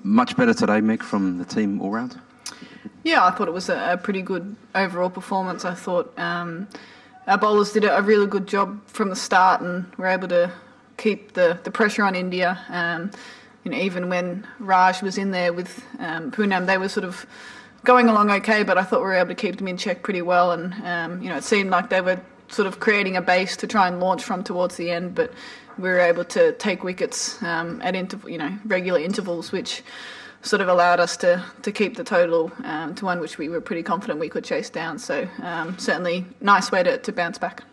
Much better today, Meg, from the team all round? Yeah, I thought it was a pretty good overall performance. I thought our bowlers did a really good job from the start and were able to keep the pressure on India. Even when Raj was in there with Poonam, they were sort of going along okay, but I thought we were able to keep them in check pretty well. And, it seemed like they were sort of creating a base to try and launch from towards the end, but we were able to take wickets at regular intervals, which sort of allowed us to keep the total to one which we were pretty confident we could chase down. So certainly nice way to bounce back.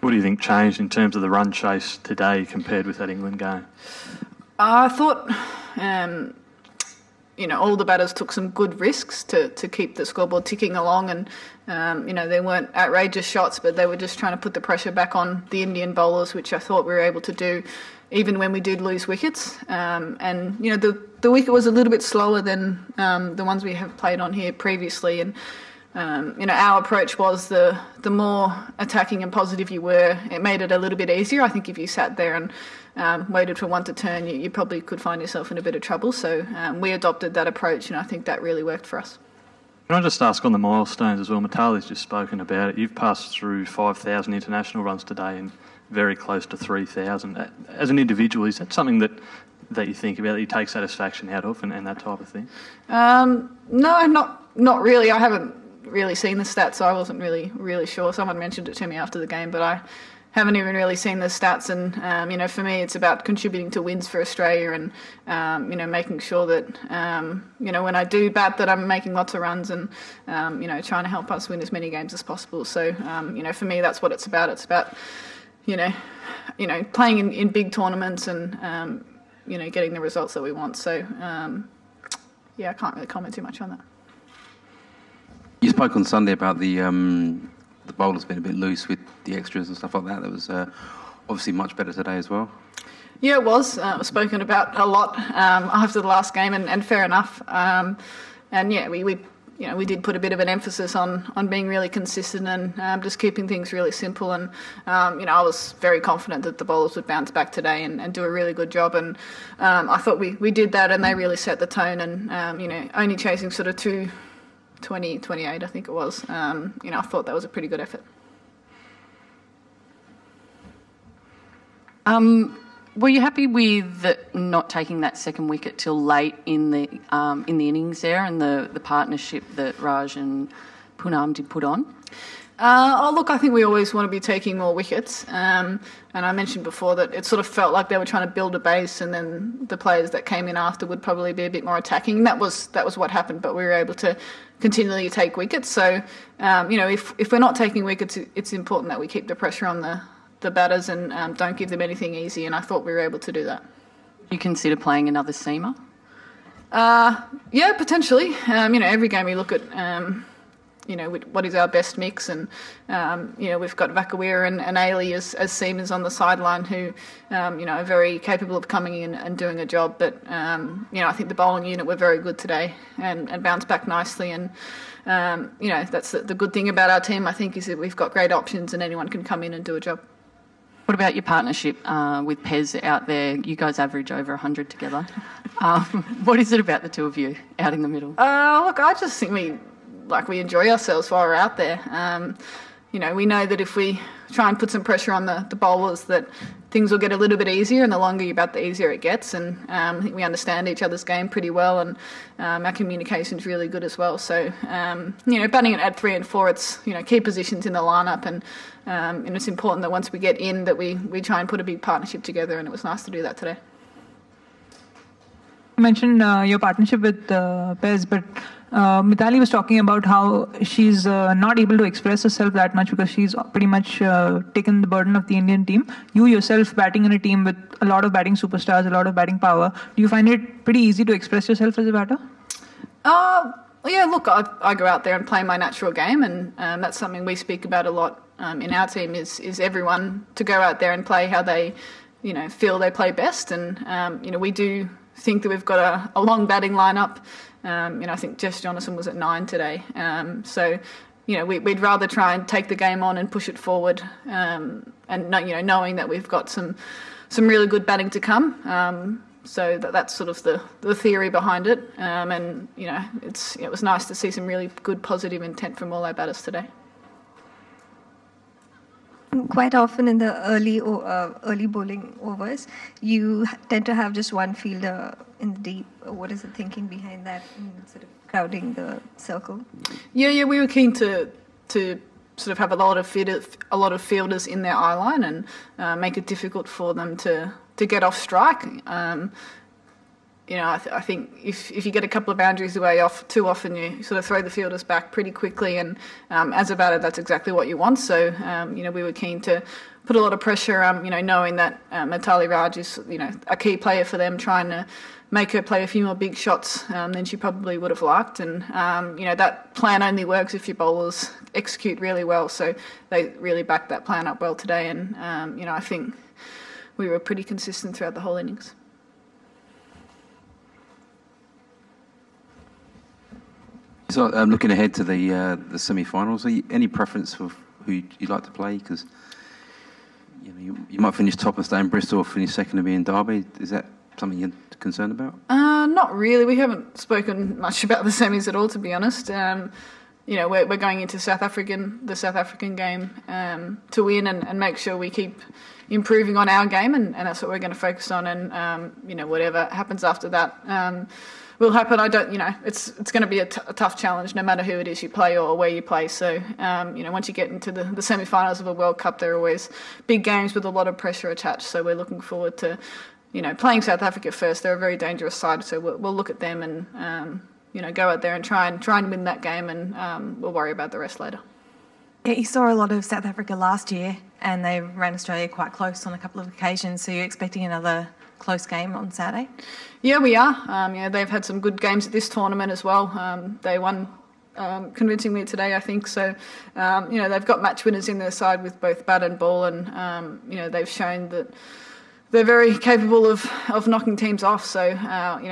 What do you think changed in terms of the run chase today compared with that England game? I thought, all the batters took some good risks to keep the scoreboard ticking along, and they weren't outrageous shots, but they were just trying to put the pressure back on the Indian bowlers, which I thought we were able to do even when we did lose wickets. The wicket was a little bit slower than the ones we have played on here previously, and our approach was the more attacking and positive you were, it made it a little bit easier. I think if you sat there and waited for one to turn, you probably could find yourself in a bit of trouble. So we adopted that approach, and I think that really worked for us. Can I just ask on the milestones as well? Matali's just spoken about it. You've passed through 5,000 international runs today and very close to 3,000. As an individual, is that something that you think about, that you take satisfaction out of and that type of thing? No, not really. I haven't really seen the stats, so I wasn't really sure. Someone mentioned it to me after the game, but I haven't even really seen the stats. And for me, it's about contributing to wins for Australia and making sure that when I do bat, that I'm making lots of runs and trying to help us win as many games as possible. So for me, that's what it's about. It's about playing in big tournaments and getting the results that we want. So I can't really comment too much on that. You spoke on Sunday about the bowlers being a bit loose with the extras and stuff like that. That was obviously much better today as well. Yeah, it was. It was spoken about a lot after the last game, and fair enough. We did put a bit of an emphasis on being really consistent and just keeping things really simple. And I was very confident that the bowlers would bounce back today and do a really good job. And I thought we did that, and they really set the tone. And only chasing sort of 220, 28, I think it was. I thought that was a pretty good effort. Were you happy with not taking that second wicket till late in the innings there, and the partnership that Raj and Poonam did put on? I think we always want to be taking more wickets. And I mentioned before that it sort of felt like they were trying to build a base, and then the players that came in after would probably be a bit more attacking. That was what happened, but we were able to continually take wickets. So, if we're not taking wickets, it's important that we keep the pressure on the batters and don't give them anything easy, and I thought we were able to do that. You consider playing another seamer? Yeah, potentially. Every game we look at what is our best mix, and we've got Vakawira and Ailey as seamers on the sideline who are very capable of coming in and doing a job. But I think the bowling unit were very good today and bounced back nicely. And that's the good thing about our team, I think, is that we've got great options and anyone can come in and do a job. What about your partnership with Pez out there? You guys average over 100 together. What is it about the two of you out in the middle? I just think we enjoy ourselves while we're out there. We know that if we try and put some pressure on the bowlers, that things will get a little bit easier, and the longer you bat, the easier it gets. And I think we understand each other's game pretty well, and our communication's really good as well. So, batting it at 3 and 4, it's key positions in the lineup, and it's important that once we get in, that we try and put a big partnership together. And it was nice to do that today. You mentioned your partnership with Pez, but Mithali was talking about how she's not able to express herself that much because she's pretty much taken the burden of the Indian team. You yourself batting in a team with a lot of batting superstars, a lot of batting power. Do you find it pretty easy to express yourself as a batter? Yeah, look, I go out there and play my natural game, and that's something we speak about a lot in our team is everyone to go out there and play how they feel they play best. And we do think that we've got a long batting lineup. I think Jess Jonathan was at 9 today. So we'd rather try and take the game on and push it forward, and knowing that we've got some some really good batting to come. So that's sort of the theory behind it. And it was nice to see some really good positive intent from all our batters today. Quite often in the early bowling overs, you tend to have just one fielder in the deep. What is the thinking behind that, sort of crowding the circle? Yeah, we were keen to sort of have a lot of fielders in their eye line and make it difficult for them to get off strike. I think if you get a couple of boundaries away off too often, you sort of throw the fielders back pretty quickly, and as a batter, that's exactly what you want. So, we were keen to put a lot of pressure, knowing that Mitali Raj is, a key player for them, trying to make her play a few more big shots than she probably would have liked. And, that plan only works if your bowlers execute really well. So they really backed that plan up well today. And, I think we were pretty consistent throughout the whole innings. So, looking ahead to the semi-finals, any preference for who you'd like to play? Because you might finish top and stay in Bristol, or finish second and be in Derby. Is that something you're concerned about? Not really. We haven't spoken much about the semis at all, to be honest. We're going into the South African game to win and make sure we keep improving on our game, and that's what we're going to focus on. And whatever happens after that will happen. It's going to be a tough challenge, no matter who it is you play or where you play. So, once you get into the semi-finals of a World Cup, there are always big games with a lot of pressure attached. So we're looking forward to, playing South Africa first. They're a very dangerous side, so we'll look at them and, go out there and try and win that game, and we'll worry about the rest later. Yeah, you saw a lot of South Africa last year, and they ran Australia quite close on a couple of occasions. So you're expecting another close game on Saturday? Yeah, we are. They've had some good games at this tournament as well. They won convincingly today, I think. So, they've got match winners in their side with both bat and ball, and they've shown that they're very capable of knocking teams off. So,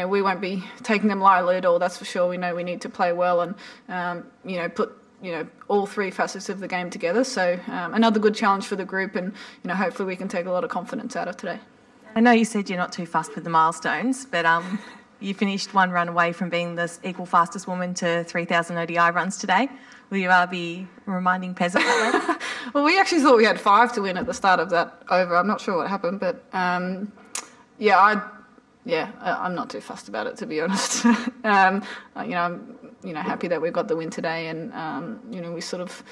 we won't be taking them lightly at all. That's for sure. We know we need to play well and put all three facets of the game together. So, another good challenge for the group, and hopefully we can take a lot of confidence out of today. I know you said you're not too fussed with the milestones, but you finished one run away from being the equal fastest woman to 3,000 ODI runs today. Will you be reminding Pez of that? Well, we actually thought we had 5 to win at the start of that over. I'm not sure what happened, but I'm not too fussed about it, to be honest. I'm happy that we got the win today, and we sort of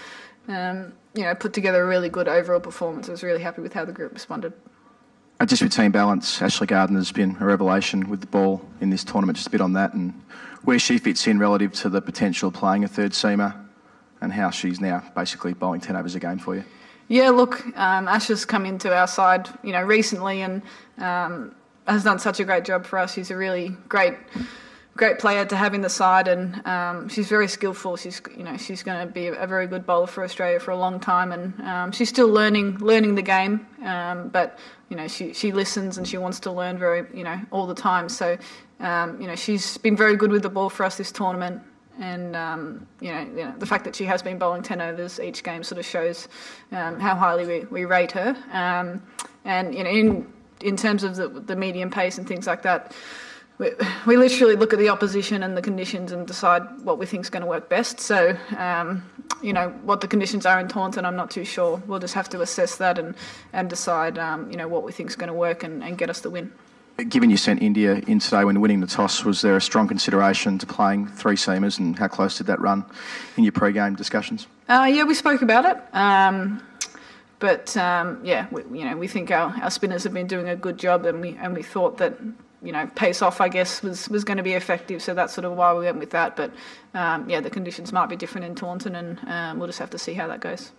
put together a really good overall performance. I was really happy with how the group responded. Just with team balance, Ashley Gardner's been a revelation with the ball in this tournament. Just a bit on that and where she fits in relative to the potential of playing a third seamer, and how she's now basically bowling 10 overs a game for you. Yeah, look, Ash has come into our side, recently, and has done such a great job for us. She's a really great player to have in the side, and she's very skillful. She's going to be a very good bowler for Australia for a long time, and she's still learning the game, but she listens and she wants to learn all the time. So she's been very good with the ball for us this tournament, and the fact that she has been bowling 10 overs each game sort of shows how highly we rate her. And in terms of the medium pace and things like that, we literally look at the opposition and the conditions and decide what we think is going to work best. So, what the conditions are in Taunton, I'm not too sure. We'll just have to assess that and decide, what we think is going to work and get us the win. Given you sent India in today when winning the toss, was there a strong consideration to playing 3 seamers, and how close did that run in your pre-game discussions? We spoke about it. We think our spinners have been doing a good job, and we thought that pace off, I guess, was going to be effective, so that's sort of why we went with that. But the conditions might be different in Taunton, and we'll just have to see how that goes.